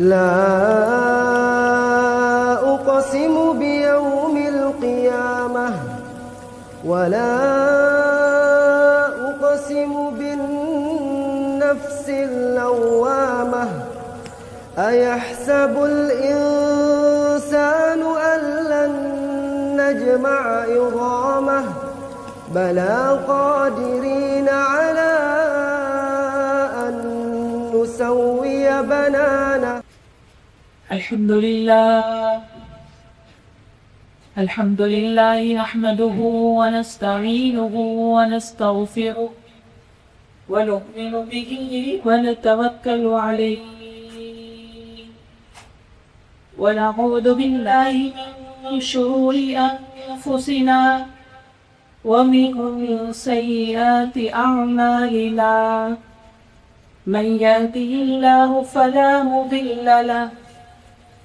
لا أقسم بيوم القيامة ولا أقسم بالنفس اللوامة أيحسب الإنسان أن لن نجمع عظامه بلى قادرين على أن نسوي بنانه. الحمد لله نحمده ونستعينه ونستغفره ونؤمن به ونتوكل عليه ونعوذ بالله من شرور أنفسنا ومن سيئات أعمالنا من يهده الله فلا مضل له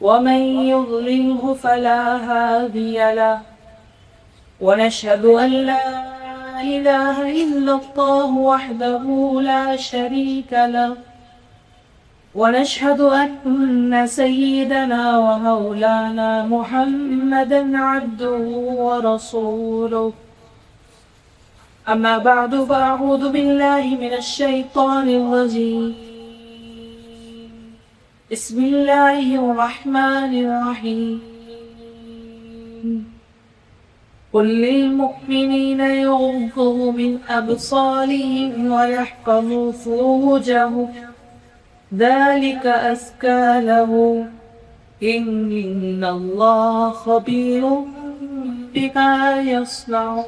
ومن يضلله فلا هادي له ونشهد أن لا إله إلا الله وحده لا شريك له ونشهد أن سيدنا ومولانا محمدا عبده ورسوله. أما بعد فأعوذ بالله من الشيطان الرجيم. بسم الله الرحمن الرحيم. قل للمؤمنين يغضوا من أبصارهم ويحفظوا فروجهم ذلك أزكى لهم إن الله خبير بما يصنعون.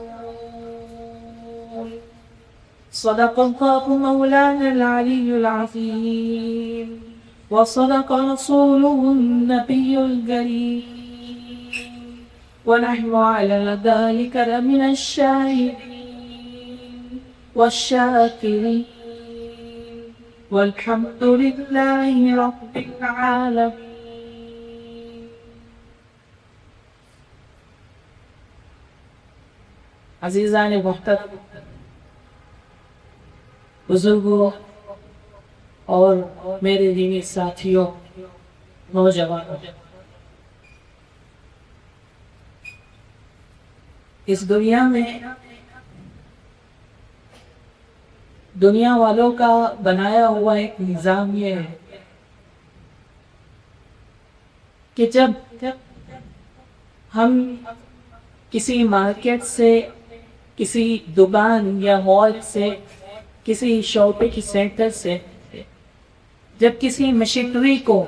صدق الله مولانا العلي العظيم وصدق رسوله النبي الكريم ونحن على ذلك لمن الشاهدين والشاكرين والحمد لله رب العالمين. عزیزان محترم، بزرگوں اور میرے دینی ساتھیوں، نوجوانوں، اس دنیا میں دنیا والوں کا بنایا ہوا ایک نظام یہ ہے کہ جب ہم کسی مارکیٹ سے، کسی دکان یا مال سے، کسی شاپنگ سینٹر سے جب کسی مشینری کو،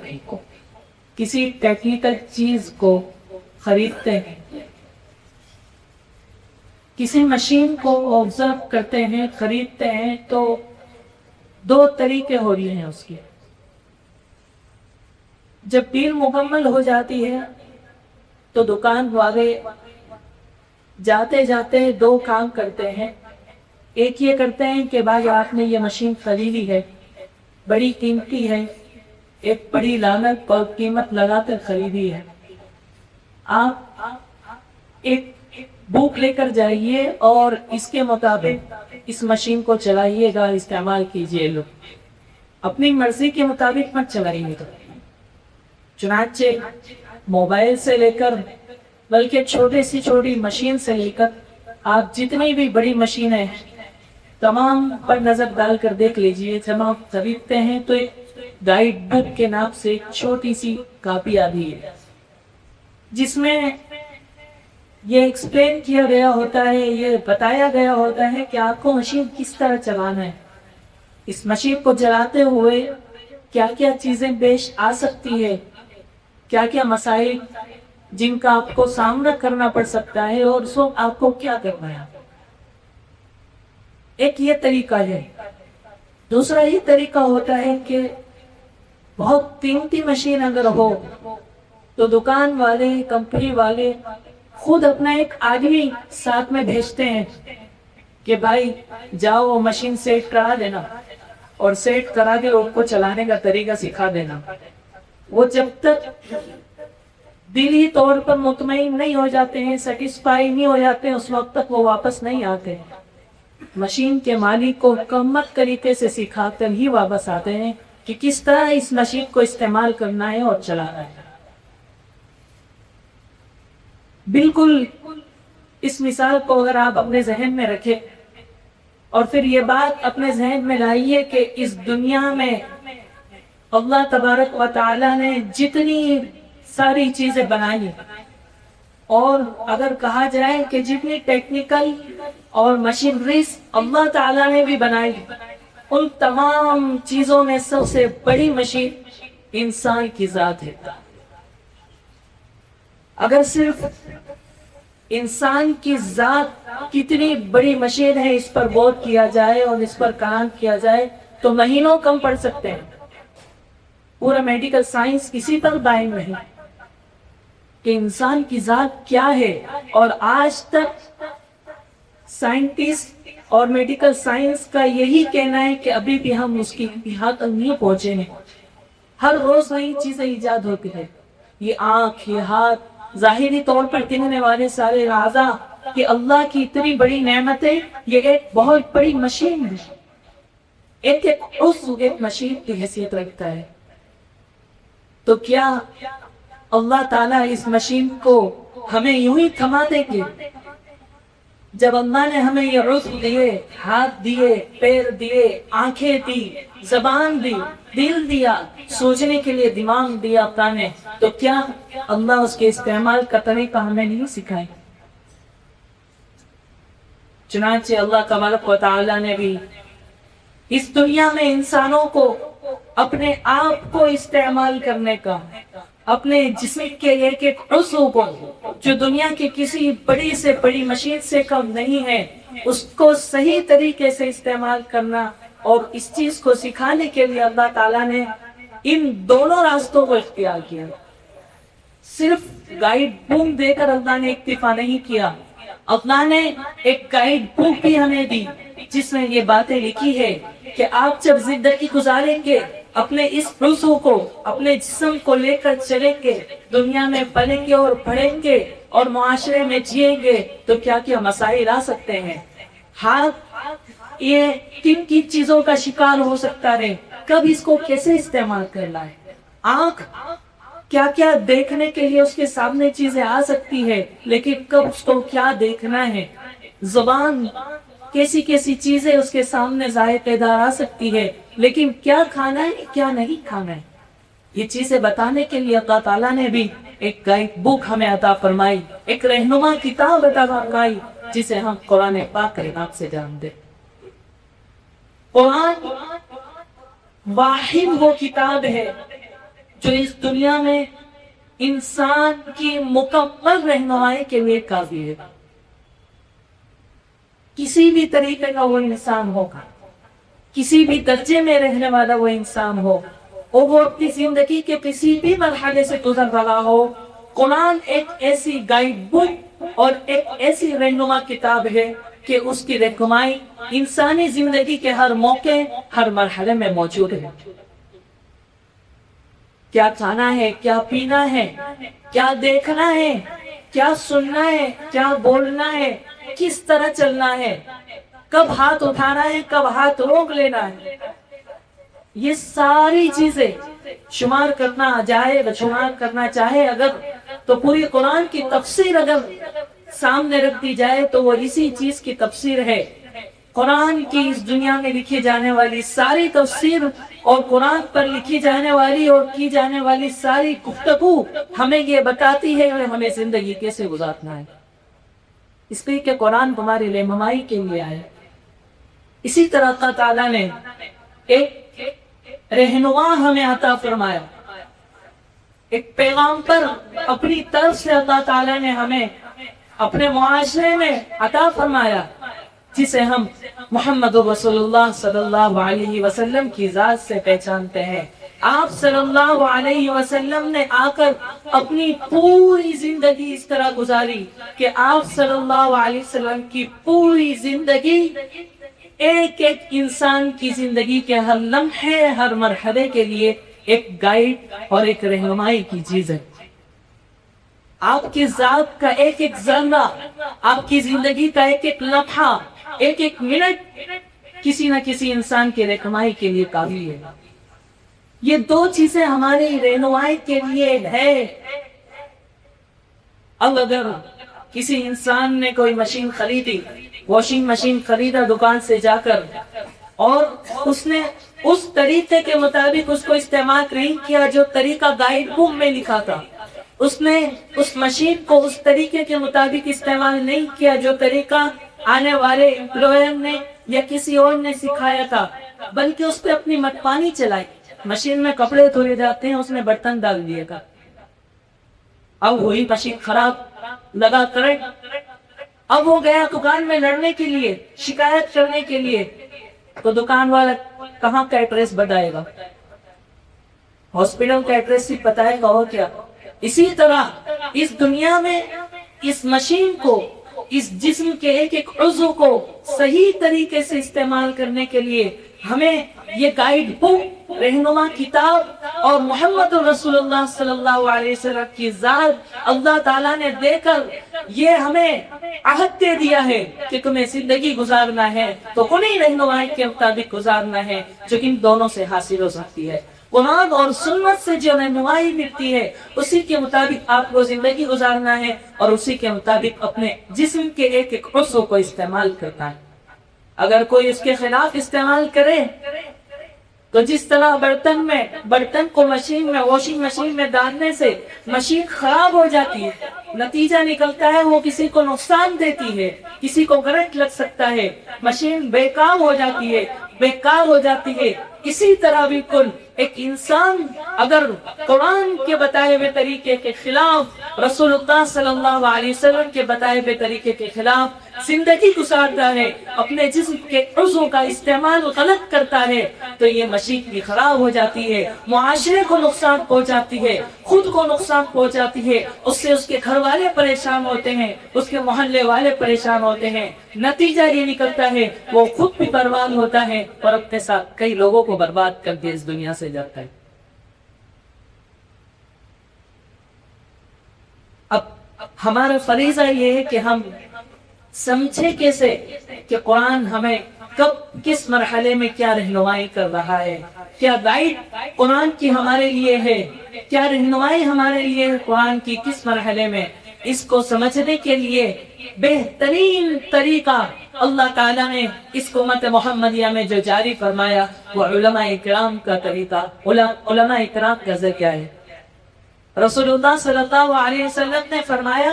کسی ٹیکنیکل چیز کو خریدتے ہیں، کسی مشین کو آبزرو کرتے ہیں، خریدتے ہیں، تو دو طریقے ہو رہی ہیں اس کی. جب ڈیل مکمل ہو جاتی ہے تو دکان والے جاتے جاتے دو کام کرتے ہیں. ایک یہ کرتے ہیں کہ بھائی آپ نے یہ مشین خریدی ہے، بڑی قیمتی ہے، ایک بڑی لاگت اور قیمت لگا کر خریدی ہے، آپ ایک بک لے کر جائیے اور اس کے مطابق اس مشین کو چلائیے گا، استعمال کیجیے. لو اپنی مرضی کے مطابق مت چلائیے. تو چنانچہ موبائل سے لے کر، بلکہ چھوٹی سی چھوٹی مشین سے لے کر آپ جتنی بھی بڑی مشینیں تمام پر نظر ڈال کر دیکھ لیجئے. جب آپ خریدتے ہیں تو ایک گائیڈ بک کے نام سے ایک چھوٹی سی کاپی آتی ہے جس میں یہ ایکسپلین کیا گیا ہوتا ہے، یہ بتایا گیا ہوتا ہے کہ آپ کو مشین کس طرح چلانا ہے. اس مشین کو چلاتے ہوئے کیا کیا چیزیں پیش آ سکتی ہے، کیا کیا مسائل جن کا آپ کو سامنا کرنا پڑ سکتا ہے اور اس وقت آپ کو کیا کرنا ہے. ایک یہ طریقہ ہے. دوسرا یہ طریقہ ہوتا ہے کہ بہت قیمتی مشین اگر ہو تو دکان والے، کمپنی والے خود اپنا ایک آدمی ساتھ میں بھیجتے ہیں کہ بھائی جاؤ وہ مشین سیٹ کرا دینا اور سیٹ کرا کے ان کو چلانے کا طریقہ سکھا دینا. وہ جب تک دلی طور پر مطمئن نہیں ہو جاتے ہیں، سیٹسفائی نہیں ہو جاتے ہیں، اس وقت تک وہ واپس نہیں آتے. مشین کے مالک کو مکمل طریقے سے سکھا کر ہی واپس آتے ہیں کہ کس طرح اس مشین کو استعمال کرنا ہے اور چلانا ہے. بالکل اس مثال کو اگر آپ اپنے ذہن میں رکھیں اور پھر یہ بات اپنے ذہن میں لائیے کہ اس دنیا میں اللہ تبارک و تعالی نے جتنی ساری چیزیں بنائی اور اگر کہا جائے کہ جتنی ٹیکنیکل اور مشینریز اللہ تعالیٰ نے بھی بنائی، ان تمام چیزوں میں سب سے بڑی مشین انسان کی ذات ہے. اگر صرف انسان کی ذات کتنی بڑی مشین ہے اس پر غور کیا جائے اور اس پر کلام کیا جائے تو مہینوں کم پڑ سکتے ہیں. پورا میڈیکل سائنس کسی پر قائم نہیں کہ انسان کی ذات کیا ہے، اور آج تک سائنٹسٹ اور میڈیکل سائنس کا یہی کہنا ہے کہ ابھی بھی ہم اس کی انتہا تک نہیں پہنچے ہیں. ہر روز نئی چیزیں ایجاد ہوتی ہیں. یہ آنکھ، یہ ہاتھ، ظاہری طور پر دکھنے والے سارے اعضاء کہ اللہ کی اتنی بڑی نعمت ہے، یہ ایک بہت بڑی مشین ہے. ایک عضو ایک مشین کی حیثیت رکھتا ہے. تو کیا اللہ تعالیٰ اس مشین کو ہمیں یوں ہی تھما دیں گے؟ جب اللہ نے ہمیں یہ عضو دیے، ہاتھ دیے، پیر دیے، آنکھیں دی، زبان دی، دل دیا، سوچنے کے لیے دماغ دیا اللہ نے، تو کیا اللہ اس کے استعمال کا طریقہ ہمیں نہیں سکھائے؟ چنانچہ اللہ تبارک و تعالیٰ نے بھی اس دنیا میں انسانوں کو اپنے آپ کو استعمال کرنے کا، اپنے جسم کے ایک ایک عضو کو جو دنیا کی کسی بڑی سے بڑی مشین سے کم نہیں ہے، اس کو صحیح طریقے سے استعمال کرنا اور اس چیز کو سکھانے کے لیے اللہ تعالیٰ نے ان دونوں راستوں کو اختیار کیا. صرف گائیڈ بک دے کر اللہ نے اکتفا نہیں کیا، اللہ نے ایک گائیڈ بک بھی ہمیں دی جس میں یہ باتیں لکھی ہے کہ آپ جب زندگی گزاریں گے اپنے اس عضو کو، اپنے جسم کو لے کر چلیں گے، دنیا میں پلیں گے اور بڑھیں گے اور معاشرے میں جیئیں گے تو کیا کیا مسائل آ سکتے ہیں. ہاتھ یہ کن کن چیزوں کا شکار ہو سکتا ہے، کب اس کو کیسے استعمال کرنا ہے. آنکھ کیا کیا دیکھنے کے لیے اس کے سامنے چیزیں آ سکتی ہے لیکن کب اس کو کیا دیکھنا ہے. زبان کیسی کیسی چیزیں اس کے سامنے ذائقے دار آ سکتی ہے لیکن کیا کھانا ہے کیا نہیں کھانا ہے. یہ چیزیں بتانے کے لیے اللہ تعالیٰ نے بھی ایک گائیڈ بک ہمیں عطا فرمائی، ایک رہنما کتاب عطا فرمائی جسے ہم قرآن پاک کے نام سے جانتے. قرآن واحد وہ کتاب ہے جو اس دنیا میں انسان کی مکمل رہنمائی کے لیے کافی ہے. کسی بھی طریقے کا وہ انسان ہوگا، کسی بھی درجے میں رہنے والا وہ انسان ہو، اور وہ اپنی زندگی کے کسی بھی مرحلے سے گزر رہا ہو، قرآن ایک ایسی گائیڈ بک اور ایک ایسی رہنما کتاب ہے کہ اس کی رہنمائی انسانی زندگی کے ہر موقع، ہر مرحلے میں موجود ہے. کیا کھانا ہے، کیا پینا ہے، کیا دیکھنا ہے، کیا سننا ہے، کیا بولنا ہے، کس طرح چلنا ہے، کب ہاتھ اٹھانا ہے، کب ہاتھ روک لینا ہے، یہ ساری چیزیں شمار کرنا جائے، شمار کرنا چاہے اگر تو پوری قرآن کی تفسیر اگر سامنے رکھ دی جائے تو وہ اسی چیز کی تفسیر ہے. قرآن کی اس دنیا میں لکھی جانے والی ساری تفسیر اور قرآن پر لکھی جانے والی اور کی جانے والی ساری گفتگو ہمیں یہ بتاتی ہے کہ ہمیں زندگی کیسے گزارنا ہے. اس لیے کہ قرآن تمہاری رہنمائی کے لیے آئے. اسی طرح اللہ تعالیٰ نے ایک رہنما ہمیں عطا فرمایا، ایک پیغام پر اپنی طرف سے اللہ تعالیٰ نے ہمیں اپنے معاشرے میں عطا فرمایا جسے ہم محمد رسول اللہ صلی اللہ علیہ وسلم کی ذات سے پہچانتے ہیں. آپ صلی اللہ علیہ وسلم نے آ کر اپنی پوری زندگی اس طرح گزاری کہ آپ صلی اللہ علیہ وسلم کی پوری زندگی ایک ایک انسان کی زندگی کے ہر لمحے، ہر مرحلے کے لیے ایک گائیڈ اور ایک رہنمائی کی چیز ہے. آپ کی ذات کا ایک ایک ذرہ، آپ کی زندگی کا ایک ایک لمحہ، ایک ایک منٹ کسی نہ کسی انسان کی رہنمائی کے لیے کافی ہے. یہ دو چیزیں ہماری رہنمائی کے لیے ہے۔ اب اگر کسی انسان نے کوئی مشین خریدی، واشنگ مشین خریدا دکان سے جا کر، اور اس نے اس طریقے کے مطابق اس کو استعمال نہیں کیا جو طریقہ گائیڈ بک میں لکھا تھا، اس نے اس مشین کو اس طریقے کے مطابق استعمال نہیں کیا جو طریقہ آنے والے امپلائر نے یا کسی اور نے سکھایا تھا، بلکہ اس پہ اپنی مت پانی چلائی۔ مشین میں کپڑے دھوئے جاتے ہیں، اس نے برتن ڈال دیے گا، اب وہی مشین خراب، لگا کرنٹ، اب وہ گیا دکان میں لڑنے کے لیے، شکایت کرنے کے لیے، تو دکان والا کہاں کا ایڈریس بتائے گا؟ ہاسپٹل کا ایڈریس ہی بتائے گا اور کیا؟ اسی طرح اس دنیا میں اس مشین کو، اس جسم کے ایک ایک عضو کو صحیح طریقے سے استعمال کرنے کے لیے ہمیں یہ گائیڈ بک، رہنما کتاب اور محمد رسول اللہ صلی اللہ علیہ وسلم کی ذات اللہ تعالیٰ نے دے کر یہ ہمیں عہد دے دیا ہے کہ تمہیں زندگی گزارنا ہے تو انہی رہنمائی کے مطابق گزارنا ہے جو ان دونوں سے حاصل ہو سکتی ہے۔ قرآن اور سنت سے جو رہنمائی ملتی ہے اسی کے مطابق آپ کو زندگی گزارنا ہے اور اسی کے مطابق اپنے جسم کے ایک ایک عضو کو استعمال کرنا ہے۔ اگر کوئی اس کے خلاف استعمال کرے تو جس طرح برتن کو مشین میں، واشنگ مشین میں ڈالنے سے مشین خراب ہو جاتی ہے، نتیجہ نکلتا ہے وہ کسی کو نقصان دیتی ہے، کسی کو کرنٹ لگ سکتا ہے، مشین بیکار ہو جاتی ہے، اسی طرح بالکل ایک انسان اگر قرآن کے بتائے ہوئے طریقے کے خلاف، رسول اللہ صلی اللہ علیہ وسلم کے بتائے ہوئے طریقے کے خلاف زندگی گزارتا ہے، اپنے جسم کے عضو کا استعمال غلط کرتا ہے تو یہ مشین بھی خراب ہو جاتی ہے، معاشرے کو نقصان پہنچاتی ہے، خود کو نقصان پہنچاتی ہے، اس سے اس کے گھر والے پریشان ہوتے ہیں، اس کے محلے والے پریشان ہوتے ہیں، نتیجہ یہ نکلتا ہے وہ خود بھی برباد ہوتا ہے اور اپنے ساتھ کئی لوگوں کو برباد کر کے اس دنیا سے جاتا ہے۔ اب ہمارا فریضہ یہ ہے کہ ہم سمجھے کیسے کہ قرآن ہمیں کب کس مرحلے میں کیا رہنمائی کر رہا ہے، کیا گائیڈ قرآن کی ہمارے لیے ہے، کیا رہنمائی ہمارے لیے ہے قرآن کی کس مرحلے میں۔ اس کو سمجھنے کے لیے بہترین طریقہ اللہ تعالیٰ نے اس امت محمدیہ میں جو جاری فرمایا وہ علماء اکرام کا طریقہ، علماء اکرام کا ذریعہ ہے۔ رسول اللہ صلی اللہ علیہ وسلم نے فرمایا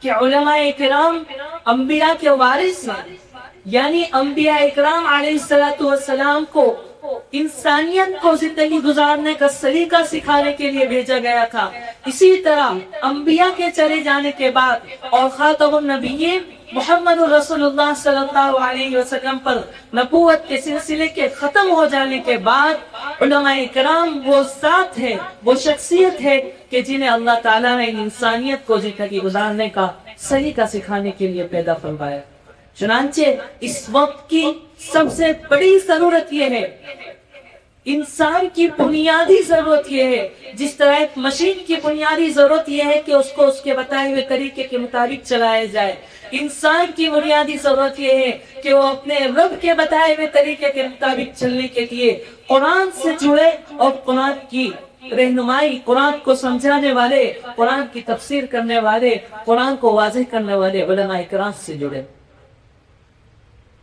کہ علماء اکرام انبیاء کے وارث ہیں، یعنی انبیاء اکرام علیہ السلام کو انسانیت کو زندگی گزارنے کا سلیقہ سکھانے کے لیے بھیجا گیا تھا۔ اسی طرح انبیاء کے چلے جانے کے بعد اور خاتم النبیین محمد رسول اللہ صلی اللہ علیہ وسلم پر نبوت کے سلسلے کے ختم ہو جانے کے بعد علماء کرام وہ ذات ہے، وہ شخصیت ہے کہ جنہیں اللہ تعالیٰ نے انسانیت کو زندگی گزارنے کا سلیقہ سکھانے کے لیے پیدا فرمایا۔ چنانچہ اس وقت کی سب سے بڑی ضرورت یہ ہے، انسان کی بنیادی ضرورت یہ ہے، جس طرح ایک مشین کی بنیادی ضرورت یہ ہے کہ اس کو اس کے بتائے ہوئے طریقے کے مطابق چلایا جائے، انسان کی بنیادی ضرورت یہ ہے کہ وہ اپنے رب کے بتائے ہوئے طریقے کے مطابق چلنے کے لیے قرآن سے جڑے اور قرآن کی رہنمائی، قرآن کو سمجھانے والے، قرآن کی تفسیر کرنے والے، قرآن کو واضح کرنے والے علماء کرام سے جڑے۔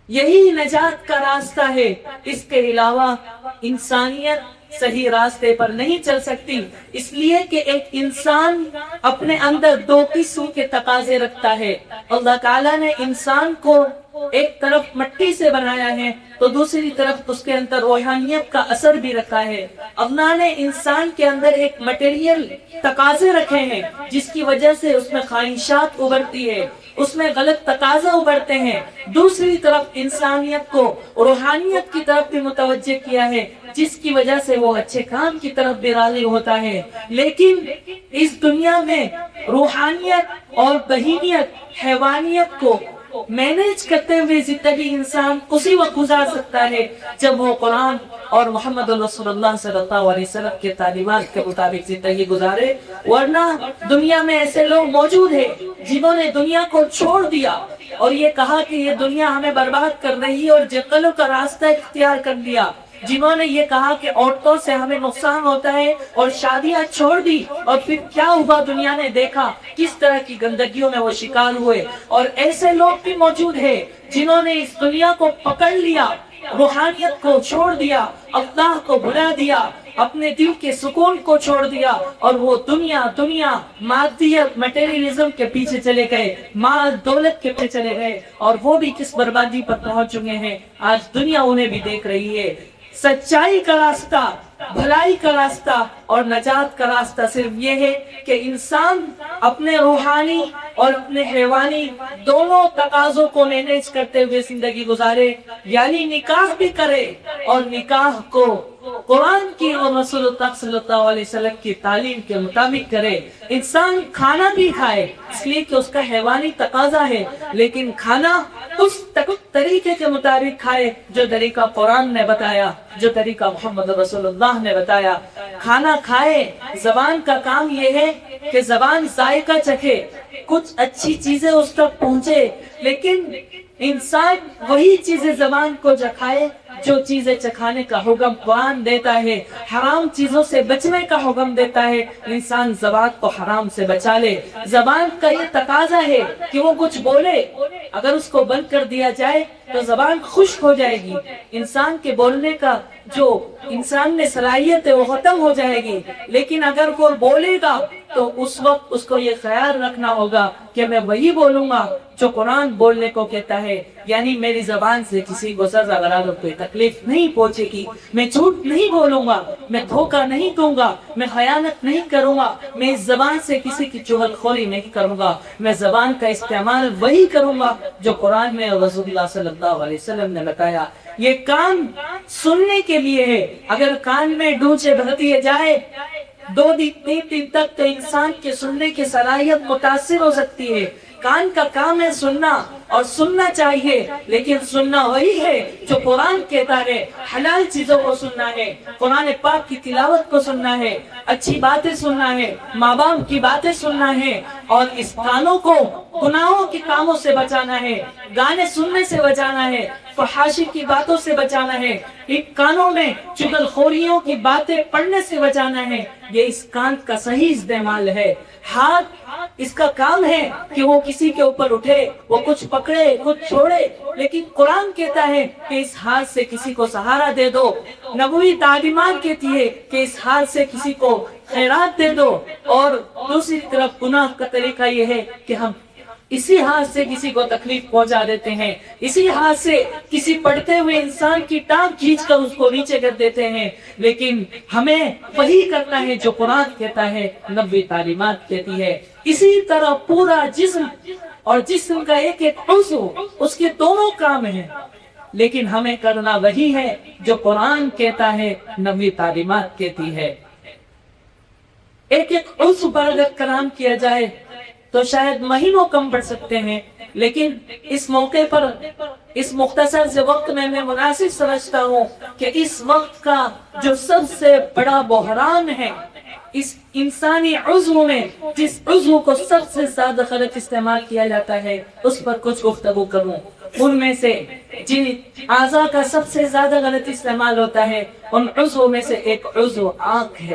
یہی نجات کا راستہ ہے، اس کے علاوہ انسانیت صحیح راستے پر نہیں چل سکتی، اس لیے کہ ایک انسان اپنے اندر دو قسم کے تقاضے رکھتا ہے۔ اللہ تعالیٰ نے انسان کو ایک طرف مٹی سے بنایا ہے تو دوسری طرف اس کے اندر روحانیت کا اثر بھی رکھا ہے۔ اللہ نے انسان کے اندر ایک مٹیریل تقاضے رکھے ہیں جس کی وجہ سے اس میں خواہشات ابھرتی ہے، اس میں غلط تقاضے ابھرتے ہیں۔ دوسری طرف انسانیت کو روحانیت کی طرف بھی متوجہ کیا ہے جس کی وجہ سے وہ اچھے کام کی طرف بھی راغب ہوتا ہے۔ لیکن اس دنیا میں روحانیت اور بہیمیت، حیوانیت کو مینج کرتے ہوئے زندگی انسان اسی وقت گزار سکتا ہے جب وہ قرآن اور محمد رسول اللہ صلی اللہ علیہ وسلم کے تعلیمات کے مطابق زندگی گزارے، ورنہ دنیا میں ایسے لوگ موجود ہیں جنہوں نے دنیا کو چھوڑ دیا اور یہ کہا کہ یہ دنیا ہمیں برباد کر رہی ہے اور جنگلوں کا راستہ اختیار کر لیا۔ جنہوں نے یہ کہا کہ عورتوں سے ہمیں نقصان ہوتا ہے اور شادیاں چھوڑ دی، اور پھر کیا ہوا دنیا نے دیکھا کس طرح کی گندگیوں میں وہ شکار ہوئے۔ اور ایسے لوگ بھی موجود ہیں جنہوں نے اس دنیا کو پکڑ لیا، روحانیت کو چھوڑ دیا، اللہ کو بھلا دیا، اپنے دل کے سکون کو چھوڑ دیا، اور وہ دنیا مادیت مٹیریلزم کے پیچھے چلے گئے، مال دولت کے پیچھے چلے گئے، اور وہ بھی کس بربادی پر پہنچ چکے ہیں۔ آج دنیا انہیں بھی دیکھ رہی ہے۔ سچائی کا راستہ، بھلائی کا راستہ اور نجات کا راستہ صرف یہ ہے کہ انسان اپنے روحانی اور اپنے حیوانی دونوں تقاضوں کو مینیج کرتے ہوئے زندگی گزارے، یعنی نکاح بھی کرے اور نکاح کو قرآن کی اور رسول اللہ صلی اللہ علیہ وسلم کی تعلیم کے مطابق کرے۔ انسان کھانا بھی کھائے اس لیے کہ اس کا حیوانی تقاضا ہے، لیکن کھانا اس طریقے کے مطابق کھائے جو طریقہ قرآن نے بتایا، جو طریقہ محمد رسول اللہ نے بتایا۔ کھانا کھائے، زبان کا کام یہ ہے کہ زبان ذائقہ چکھے، کچھ اچھی چیزیں اس تک پہنچے، لیکن انسان وہی چیزیں زبان کو چکھائے جو چیزیں چکھانے کا حکم قرآن دیتا ہے، حرام چیزوں سے بچنے کا حکم دیتا ہے۔ انسان زبان کو حرام سے بچا لے۔ زبان کا یہ تقاضا ہے کہ وہ کچھ بولے، اگر اس کو بند کر دیا جائے تو زبان خشک ہو جائے گی، انسان کے بولنے کا جو انسان نے صلاحیت ہے وہ ختم ہو جائے گی۔ لیکن اگر وہ بولے گا تو اس وقت اس کو یہ خیال رکھنا ہوگا کہ میں وہی بولوں گا جو قرآن بولنے کو کہتا ہے، یعنی میری زبان سے کسی کو سزا غرض کوئی تکلیف نہیں پہنچے گی، میں جھوٹ نہیں بولوں گا، میں دھوکہ نہیں دوں گا، میں خیانت نہیں کروں گا، میں اس زبان سے کسی کی چغل خوری نہیں کروں گا، میں زبان کا استعمال وہی کروں گا جو قرآن میں رسول اللہ صلی اللہ علیہ وسلم نے بتایا۔ یہ کان سننے کے لیے ہے، اگر کان میں ڈونچے بھر دیے جائے 2 دن 3 دن تک تو انسان کے سننے کی صلاحیت متاثر ہو سکتی ہے۔ کان کا کام ہے سننا، اور سننا چاہیے، لیکن سننا وہی ہے جو قرآن کہتا ہے، حلال چیزوں کو سننا ہے، قرآن پاک کی تلاوت کو سننا ہے، اچھی باتیں سننا ہے، ماں باپ کی باتیں سننا ہے، اور اس کانوں کو گناہوں کے کاموں سے بچانا ہے، گانے سننے سے بچانا ہے، فحاشی کی باتوں سے بچانا ہے، ان کانوں میں چغل خوریوں کی باتیں پڑھنے سے بچانا ہے۔ یہ اس کان کا صحیح استعمال ہے۔ ہاتھ اس کا کام ہے کہ وہ کسی کے اوپر اٹھے، وہ کچھ پکڑے کچھ چھوڑے، لیکن قرآن کہتا ہے کہ اس ہاتھ سے کسی کو سہارا دے دو، نبوی تعلیمات کہتی ہے کہ اس ہاتھ سے کسی کو خیرات دے دو، اور دوسری طرف گناہ کا طریقہ یہ ہے کہ ہم اسی ہاتھ سے کسی کو تکلیف پہنچا دیتے ہیں، اسی ہاتھ سے کسی پڑھتے ہوئے انسان کی ٹانگ کھینچ کر اس کو نیچے کر دیتے ہیں۔ لیکن ہمیں وہی کرنا ہے جو قرآن کہتا ہے، نبوی تعلیمات کہتی ہے۔ اسی طرح پورا جسم اور جسم کا ایک ایک عضو، اس کے دونوں کام ہیں، لیکن ہمیں کرنا وہی ہے جو قرآن کہتا ہے، نبوی تعلیمات کہتی ہے۔ ایک ایک عضو پر اگر کلام کیا جائے تو شاید مہینوں کم پڑ سکتے ہیں، لیکن اس موقع پر اس مختصر سے وقت میں مناسب سمجھتا ہوں کہ اس وقت کا جو سب سے بڑا بحران ہے اس انسانی عضو میں، جس عضو کو سب سے زیادہ غلط استعمال کیا جاتا ہے، اس پر کچھ گفتگو کروں۔ ان میں سے جن اعضاء کا سب سے زیادہ غلط استعمال ہوتا ہے، ان عضو میں سے ایک عضو آنکھ ہے۔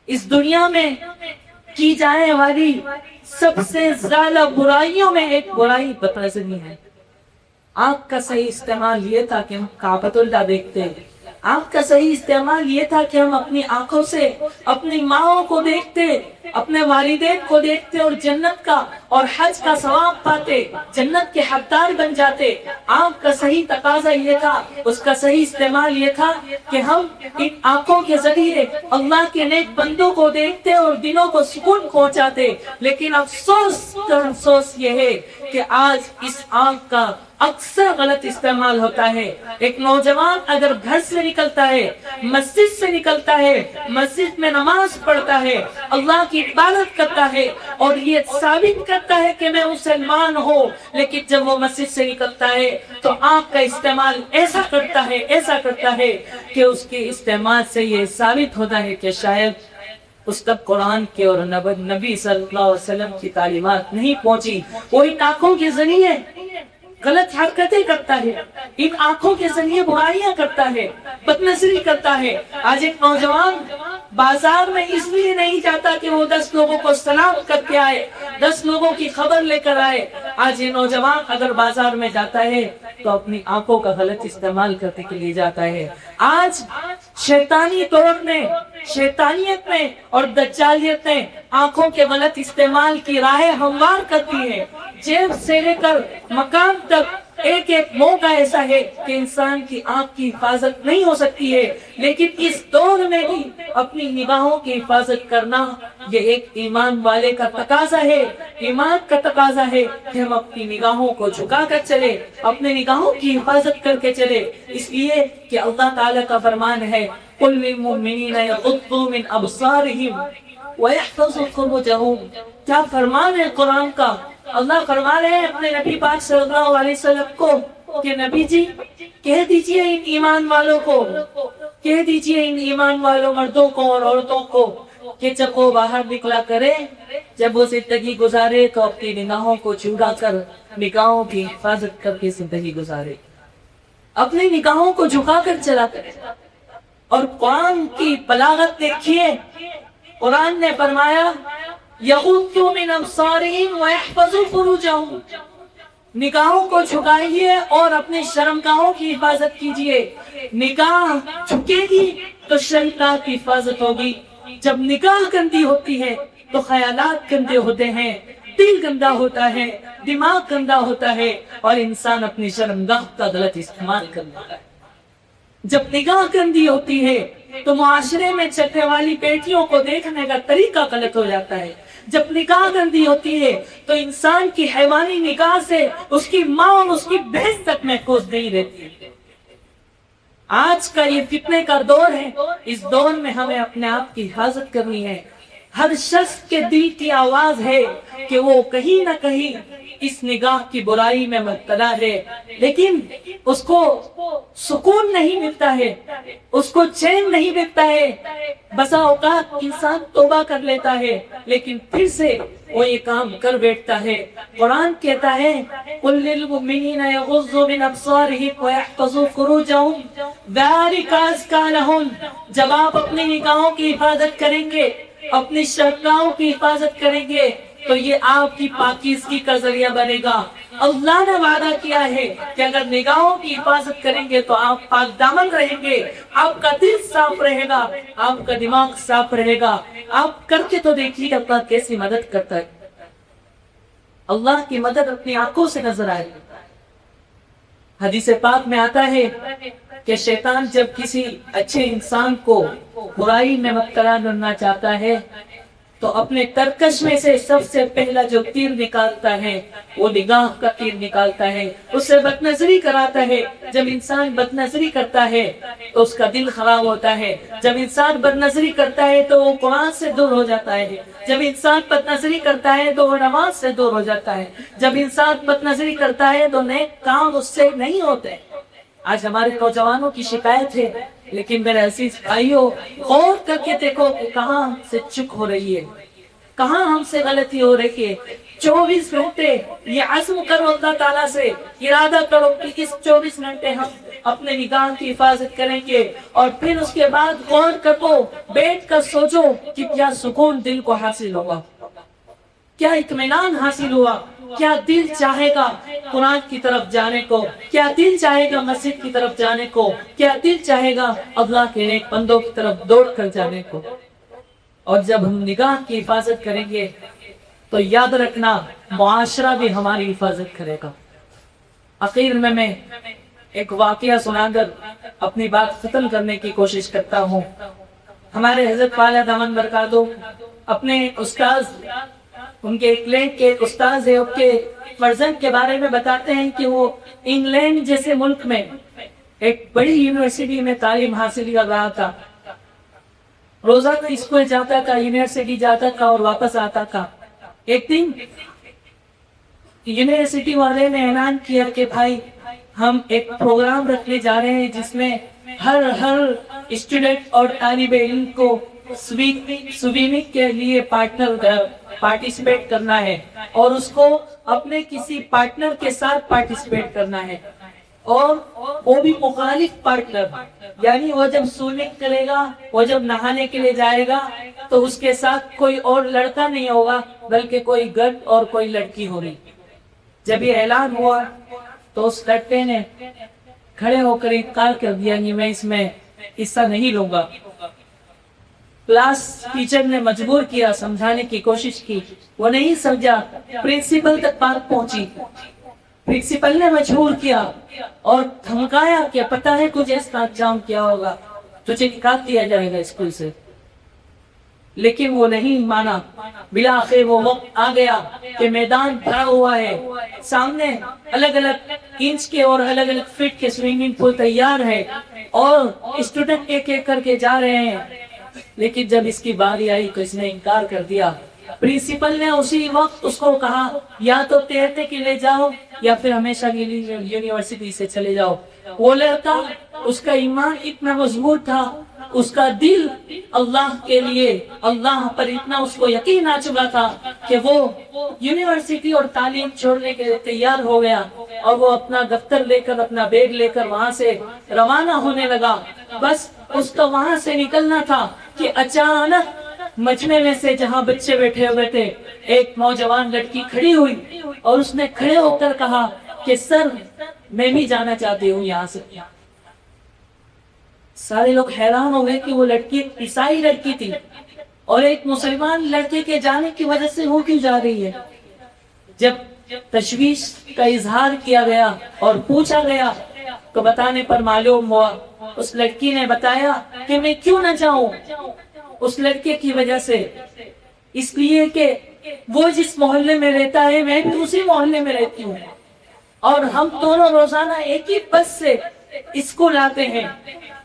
اس دنیا میں کی جانے والی سب سے زیادہ برائیوں میں ایک برائی بدنظری ہے۔ آنکھ کا صحیح استعمال یہ تھا کہ ہم کعبۃ اللہ دیکھتے ہیں، آنکھ کا صحیح استعمال یہ تھا کہ ہم اپنی آنکھوں سے اپنی ماں کو دیکھتے، اپنے والدین کو دیکھتے اور جنت کا اور حج کا ثواب پاتے، جنت کے حقدار بن جاتے۔ آنکھ کا صحیح تقاضا یہ تھا، اس کا صحیح استعمال یہ تھا کہ ہم ان آنکھوں کے ذریعے اللہ کے نیک بندوں کو دیکھتے اور دلوں کو سکون پہنچاتے۔ لیکن افسوس یہ ہے کہ آج اس آنکھ کا اکثر غلط استعمال ہوتا ہے۔ ایک نوجوان اگر گھر سے نکلتا ہے، مسجد سے نکلتا ہے، مسجد میں نماز پڑھتا ہے، اللہ کی عبادت کرتا ہے اور یہ ثابت کرتا ہے کہ میں مسلمان ہوں، لیکن جب وہ مسجد سے نکلتا ہے تو آنکھ کا استعمال ایسا کرتا ہے کہ اس کے استعمال سے یہ ثابت ہوتا ہے کہ شاید اس تک قرآن کے اور نبی صلی اللہ علیہ وسلم کی تعلیمات نہیں پہنچی۔ وہی آنکھوں کے ذریعے غلط حرکتیں کرتا ہے، ان آنکھوں کے ذریعے برائیاں کرتا ہے، بدنظری کرتا ہے۔ آج ایک نوجوان بازار میں اس لیے نہیں جاتا کہ وہ 10 لوگوں کو سلام کر کے آئے، 10 لوگوں کی خبر لے کر آئے۔ آج یہ نوجوان اگر بازار میں جاتا ہے تو اپنی آنکھوں کا غلط استعمال کرنے کے لیے جاتا ہے۔ آج شیطانی طور میں، شیطانیت میں اور دجالیت نے آنکھوں کے غلط استعمال کی راہیں ہموار کرتی ہے۔ جیب سے لے کر مکان تک ایک ایک موقع ایسا ہے کہ انسان کی آنکھ کی حفاظت نہیں ہو سکتی ہے، لیکن اس دور میں بھی اپنی نگاہوں کی حفاظت کرنا یہ ایک ایمان والے کا تقاضا ہے، ایمان کا تقاضا ہے کہ ہم اپنی نگاہوں کو جھکا کر چلے، اپنے نگاہوں کی حفاظت کر کے چلے، اس لیے کہ اللہ تعالیٰ کا فرمان ہے قُلْ لِلْمُؤْمِنِينَ يَغُضُّوا مِنْ أَبْصَارِهِمْ وَيَحْفَظُوا فُرُوجَهُمْ۔ کیا فرمان ہے قرآن کا! اللہ فرما رہے ہیں اپنے نبی پاک صلی اللہ علیہ وسلم کو کہ نبی جی کہہ دیجئے ان ایمان والوں کو، کہہ دیجئے ان ایمان والوں مردوں کو اور عورتوں کو کہ جب وہ باہر نکلا کرے، جب وہ زندگی گزارے تو اپنی نگاہوں کو جھکا کر، نگاہوں کی حفاظت کر کے زندگی گزارے، اپنی نگاہوں کو جھکا کر چلا کرے۔ اور قرآن کی بلاغت دیکھیے، قرآن نے فرمایا یغضوا من ابصارہم ویحفظوا فروجہم، نگاہوں کو جھکائیے اور اپنے شرمگاہوں کی حفاظت کیجیے۔ نگاہ جھکے گی تو شرمگاہ کی حفاظت ہوگی، جب نگاہ گندی ہوتی ہے تو خیالات گندے ہوتے ہیں، دل گندا ہوتا ہے، دماغ گندا ہوتا ہے اور انسان اپنی شرمگاہ کا غلط استعمال کر لیتا ہے۔ جب نگاہ گندی ہوتی ہے تو معاشرے میں چلنے والی بیٹیوں کو دیکھنے کا طریقہ غلط ہو جاتا ہے۔ جب نگاہ گندی ہوتی ہے تو انسان کی حیوانی نگاہ سے اس کی ماں اور اس کی بہن تک محفوظ نہیں رہتی۔ آج کا یہ فتنے کا دور ہے، اس دور میں ہمیں اپنے آپ کی حفاظت کرنی ہے۔ ہر شخص کے دل کی آواز ہے کہ وہ کہیں نہ کہیں اس نگاہ کی برائی میں مبتلا ہے، لیکن اس کو سکون نہیں ملتا ہے، اس کو چین نہیں ملتا ہے۔ بسا اوقات انسان توبہ کر لیتا ہے لیکن پھر سے وہ یہ کام کر بیٹھتا ہے۔ قرآن کہتا ہے قُلْ لِلْمُؤْمِنِينَ يَغُضُّوا مِنْ أَبْصَارِهِمْ وَيَحْفَظُوا فُرُوجَهُمْ ذَلِكَ أَزْكَىٰ لَهُمْ۔ جب آپ اپنی نگاہوں کی حفاظت کریں گے، اپنی شرمگاہوں کی حفاظت کریں گے تو یہ آپ کی پاکیزگی کا ذریعہ بنے گا۔ اللہ نے وعدہ کیا ہے کہ اگر نگاہوں کی حفاظت کریں گے تو آپ پاک دامن رہیں گے، آپ کا دل صاف رہے گا، آپ کا دماغ صاف رہے گا۔ آپ کر کے تو دیکھیے اللہ کیسی مدد کرتا ہے۔ اللہ کی مدد اپنی آنکھوں سے نظر آئے۔ حدیث پاک میں آتا ہے کہ شیطان جب کسی اچھے انسان کو برائی میں مبتلا کرنا چاہتا ہے تو اپنے ترکش میں سے سب سے پہلا جو تیر نکالتا ہے وہ نگاہ کا تیر نکالتا ہے، اس سے بدنظری کراتا ہے۔ جب انسان بدنظری کرتا ہے تو اس کا دل خراب ہوتا ہے، جب انسان بدنظری کرتا ہے تو وہ قرآن سے دور ہو جاتا ہے، جب انسان بدنظری کرتا ہے تو وہ نماز سے دور ہو جاتا ہے، جب انسان بدنظری کرتا ہے تو نیک کام اس سے نہیں ہوتے۔ آج ہمارے نوجوانوں کی شکایت ہے، لیکن میرے عزیز بھائیوں غور کر کے دیکھو کہ کہاں ہم سے چک ہو رہی ہے، کہاں ہم سے غلطی ہو رہی ہے۔ 24 گھنٹے یہ عزم کرو، اللہ تعالیٰ سے ارادہ کرو کہ اس 24 گھنٹے ہم اپنے نگاہ کی حفاظت کریں گے، اور پھر اس کے بعد غور کرو، بیٹھ کر سوچو کہ کیا سکون دل کو حاصل ہوگا، کیا اطمینان حاصل ہوا، کیا دل چاہے گا قرآن کی طرف جانے کو، کیا دل چاہے گا مسجد کی طرف جانے کو، کیا دل چاہے گا اللہ کے نیک بندوں کی طرف دوڑ کر جانے کو۔ اور جب ہم نگاہ کی حفاظت کریں گے تو یاد رکھنا معاشرہ بھی ہماری حفاظت کرے گا۔ آخر میں ایک واقعہ سنا کر اپنی بات ختم کرنے کی کوشش کرتا ہوں۔ ہمارے حضرت والا دامن برکاتہ اپنے استاذ، ان کے انگلینڈ کے استاذ ہیں، ان کے فرزند کے بارے میں بتاتے ہیں کہ وہ انگلینڈ جیسے ملک میں ایک بڑی یونیورسٹی میں تعلیم حاصل کر رہا تھا، روزانہ اسکول جاتا تھا، یونیورسٹی جاتا تھا اور واپس آتا تھا۔ ایک دن یونیورسٹی والے نے اعلان کیا کہ بھائی ہم ایک پروگرام رکھنے جا رہے ہیں جس میں ہر اسٹوڈنٹ اور طالب علم کو سویمنگ کے لیے پارٹنر پارٹیسپیٹ کرنا ہے اور اس کو اپنے کسی پارٹنر کے ساتھ پارٹیسپیٹ کرنا ہے، اور وہ بھی مخالف پارٹنر، یعنی وہ جب سوئمنگ کرے گا، وہ جب نہانے کے لیے جائے گا تو اس کے ساتھ کوئی اور لڑکا نہیں ہوگا بلکہ کوئی گرل اور کوئی لڑکی ہوگی۔ جب یہ اعلان ہوا تو اس لڑکے نے کھڑے ہو کر انکار کر دیا کہ میں اس میں حصہ نہیں لوں گا۔ کلاس ٹیچر نے مجبور کیا، سمجھانے کی کوشش کی، وہ نہیں سمجھا، پرنسپل تک بات پہنچی، پرنسپل نے مجبور کیا اور دھمکایا کہ پتہ ہے کچھ ایسا انجام کیا ہوگا، تجھے نکال دیا جائے گا اسکول سے، لیکن وہ نہیں مانا۔ بالآخر وہ وقت آ گیا کہ میدان بھرا ہوا ہے، سامنے الگ الگ انچ کے اور الگ الگ فٹ کے سوئمنگ پول تیار ہے اور اسٹوڈنٹ ایک ایک کر کے جا رہے ہیں، لیکن جب اس کی باری آئی تو اس نے انکار کر دیا۔ پرنسپل نے اسی وقت اس کو کہا یا تو تیرنے کے لیے جاؤ یا پھر ہمیشہ کے لیے یونیورسٹی سے چلے جاؤ۔ وہ لڑکا، اس کا ایمان اتنا مضبوط تھا، اس کا دل اللہ کے لیے، اللہ پر اتنا اس کو یقین آ چکا تھا کہ وہ یونیورسٹی اور تعلیم چھوڑنے کے لیے تیار ہو گیا، اور وہ اپنا دفتر لے کر، اپنا بیگ لے کر وہاں سے روانہ ہونے لگا۔ بس اس کو وہاں سے نکلنا تھا کہ اچانک مجمع میں سے جہاں بچے بیٹھے ہوئے تھے، ایک نوجوان لڑکی کھڑی ہوئی اور اس نے کھڑے ہو کر کہا کہ سر میں بھی جانا چاہتی ہوں یہاں سے۔ سارے لوگ حیران ہو گئے کہ وہ لڑکی عیسائی لڑکی تھی اور ایک مسلمان لڑکے کے جانے کی وجہ سے وہ کیوں جا رہی ہے۔ جب تشویش کا اظہار کیا گیا اور پوچھا گیا تو بتانے پر معلوم ہوا، اس لڑکی نے بتایا کہ میں کیوں نہ جاؤں اس لڑکے کی وجہ سے، اس لیے کہ وہ جس محلے میں رہتا ہے میں بھی اسی محلے میں رہتی ہوں، اور ہم دونوں روزانہ ایک ہی بس سے اسکول آتے ہیں،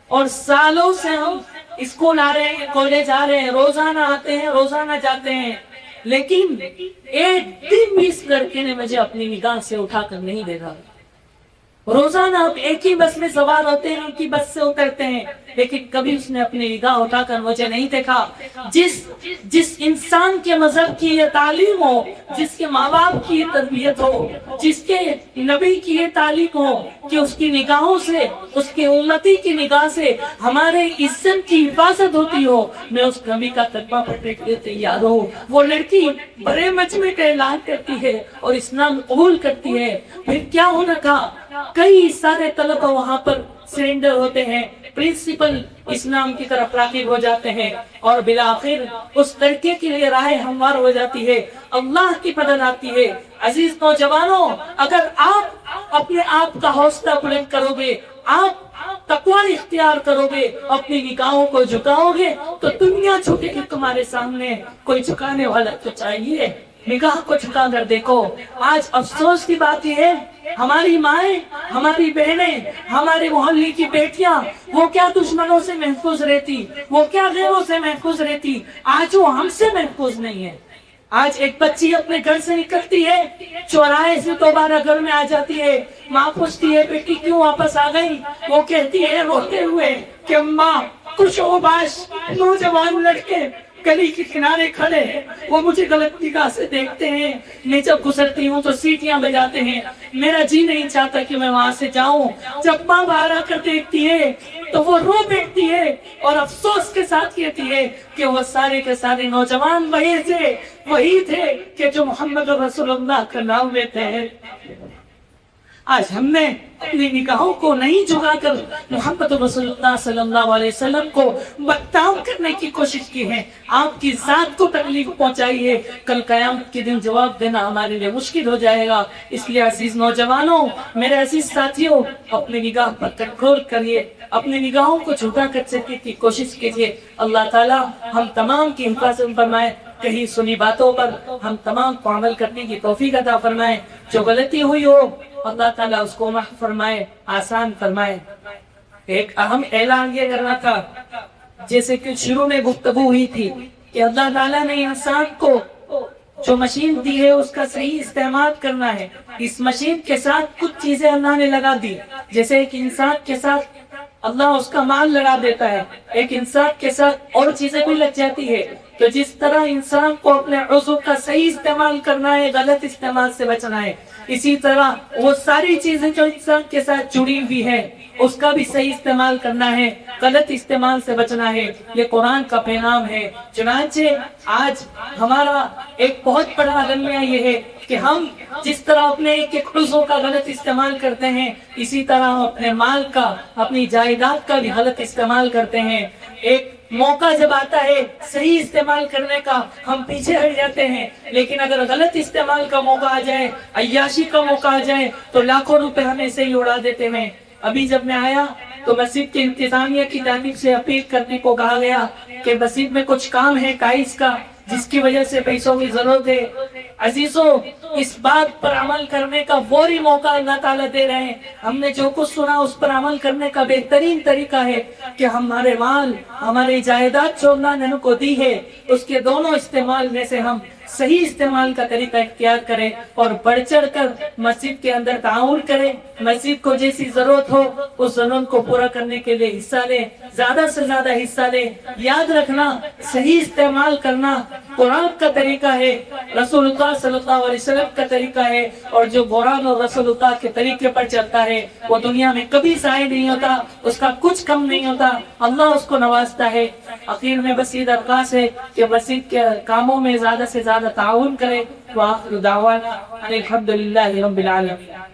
اور سالوں سے ہم اسکول آ رہے ہیں، کالج آ رہے ہیں، روزانہ آتے ہیں، روزانہ جاتے ہیں، لیکن ایک دن بھی اس لڑکے نے مجھے اپنی نگاہ سے اٹھا کر نہیں دیکھا۔ روزانہ ہم ایک ہی بس میں سوار ہوتے ہیں، ان کی بس سے اترتے ہیں، لیکن کبھی اس نے اپنی نگاہ اٹھا کر مجھے نہیں دیکھا۔ جس انسان کے مذہب کی یہ تعلیم ہو، جس کے ماں باپ کی یہ تربیت ہو، جس کے نبی کی یہ تعلیم ہو کہ اس کی نگاہوں سے، اس کے امتی کی نگاہ سے ہمارے عزت کی حفاظت ہوتی ہو، میں اس نبی کا تربیہ پڑھنے کے لیے تیار ہوں۔ وہ لڑکی بڑے مجمع کا اعلان کرتی ہے اور اسلام قبول کرتی ہے، پھر کیا ہونا تھا، کئی سارے طلبہ وہاں پر سرنڈر ہوتے ہیں، پرنسپل اسلام کی طرف راغب ہو جاتے ہیں، اور بالآخر اس لڑکے کے لیے راہ ہموار ہو جاتی ہے، اللہ کی مدد آتی ہے۔ عزیز نوجوانوں، اگر آپ اپنے آپ کا حوصلہ بلند کرو گے، آپ تقوی اختیار کرو گے، اپنی نگاہوں کو جھکاؤ گے تو دنیا جھکے گی تمہارے سامنے، کوئی جھکانے والا تو چاہیے۔ نگاہ کو جھکا کر دیکھو۔ آج افسوس کی بات یہ ہے، ہماری مائیں، ہماری بہنیں، ہمارے محلے کی بیٹیاں، وہ کیا دشمنوں سے محفوظ رہتی، وہ کیا غیروں سے محفوظ رہتی، آج وہ ہم سے محفوظ نہیں ہے۔ آج ایک بچی اپنے گھر سے نکلتی ہے، چوراہے سے دوبارہ گھر میں آ جاتی ہے، ماں پوچھتی ہے بیٹی کیوں واپس آ گئی، وہ کہتی ہے روتے ہوئے کہ اماں کچھ اوباش نوجوان لڑکے گلی کے کنارے کھڑے ہیں، وہ مجھے غلط نگاہ سے دیکھتے ہیں، میں جب گزرتی ہوں تو سیٹیاں بجاتے ہیں، میرا جی نہیں چاہتا کہ میں وہاں سے جاؤں۔ جب ماں باہر آ کر دیکھتی ہے تو وہ رو بیٹھتی ہے اور افسوس کے ساتھ کہتی ہے کہ وہ سارے کے سارے نوجوان وہی تھے کہ جو محمد رسول اللہ کا نام لیتے ہیں۔ آج ہم نے اپنی نگاہوں کو نہیں جھکا کر محمد رسول اللہ صلی اللہ علیہ وسلم کو بدنام کرنے کی کوشش کی ہے، آپ کی ذات کو تکلیف پہنچائی ہے، کل قیامت کے دن جواب دینا ہمارے لیے مشکل ہو جائے گا۔ اس لیے عزیز نوجوانوں، میرے عزیز ساتھیوں، اپنی نگاہ پر کنٹرول کریے، اپنی نگاہوں کو جھکا کر چلنے کی کوشش کیجیے۔ اللہ تعالی ہم تمام کی حفاظت فرمائے، کہیں سنی باتوں پر ہم تمام کو عمل کرنے کی توفیق عطا فرمائے، جو غلطی ہوئی ہو اللہ تعالیٰ اس کو معاف فرمائے، آسان فرمائے۔ ایک اہم اعلان یہ کرنا تھا، جیسے کہ شروع میں گفتگو ہوئی تھی کہ اللہ تعالیٰ نے انسان کو جو مشین دی ہے اس کا صحیح استعمال کرنا ہے۔ اس مشین کے ساتھ کچھ چیزیں اللہ نے لگا دی، جیسے ایک انسان کے ساتھ اللہ اس کا مال لگا دیتا ہے، ایک انسان کے ساتھ اور چیزیں بھی لگ جاتی ہے تو جس طرح انسان کو اپنے عضو کا صحیح استعمال کرنا ہے، غلط استعمال سے بچنا ہے، اسی طرح وہ ساری چیزیں جو انسان کے ساتھ جڑی ہوئی ہے اس کا بھی صحیح استعمال کرنا ہے، غلط استعمال سے بچنا ہے۔ یہ قرآن کا پیغام ہے۔ چنانچہ آج ہمارا ایک بہت بڑا رمیہ یہ ہے کہ ہم جس طرح اپنے ایک ایک عضو کا غلط استعمال کرتے ہیں، اسی طرح ہم اپنے مال کا، اپنی جائیداد کا بھی غلط استعمال کرتے ہیں۔ ایک موقع جب آتا ہے صحیح استعمال کرنے کا، ہم پیچھے ہٹ جاتے ہیں، لیکن اگر غلط استعمال کا موقع آ جائے، عیاشی کا موقع آ جائے تو لاکھوں روپے ہمیں سے ہی اڑا دیتے ہیں۔ ابھی جب میں آیا تو مسجد کے انتظامیہ کی جانب سے اپیل کرنے کو کہا گیا کہ مسجد میں کچھ کام ہے قائص کا، جس کی وجہ سے پیسوں کی ضرورت ہے۔ عزیزوں، اس بات پر عمل کرنے کا فوری موقع اللہ تعالیٰ دے رہے ہیں۔ ہم نے جو کچھ سنا اس پر عمل کرنے کا بہترین طریقہ ہے کہ ہمارے مال، ہماری جائیداد جو اللہ نے ہم کو دی ہے، اس کے دونوں استعمال میں سے ہم صحیح استعمال کا طریقہ اختیار کریں اور بڑھ چڑھ کر مسجد کے اندر تعاون کریں۔ مسجد کو جیسی ضرورت ہو اس ضرورت کو پورا کرنے کے لیے حصہ لیں، زیادہ سے زیادہ حصہ لیں۔ یاد رکھنا، صحیح استعمال کرنا قرآن کا طریقہ ہے، رسول اللہ صلی اللہ علیہ وسلم کا طریقہ ہے، اور جو قرآن اور رسول اللہ کے طریقے پر چلتا ہے وہ دنیا میں کبھی ضائع نہیں ہوتا، اس کا کچھ کم نہیں ہوتا، اللہ اس کو نوازتا ہے۔ آخر میں بس یہ درخواست ہے کہ مسجد کے کاموں میں زیادہ سے زیادہ تعاون کرے۔ وآخر دعوانا الحمدللہ رب العالمین۔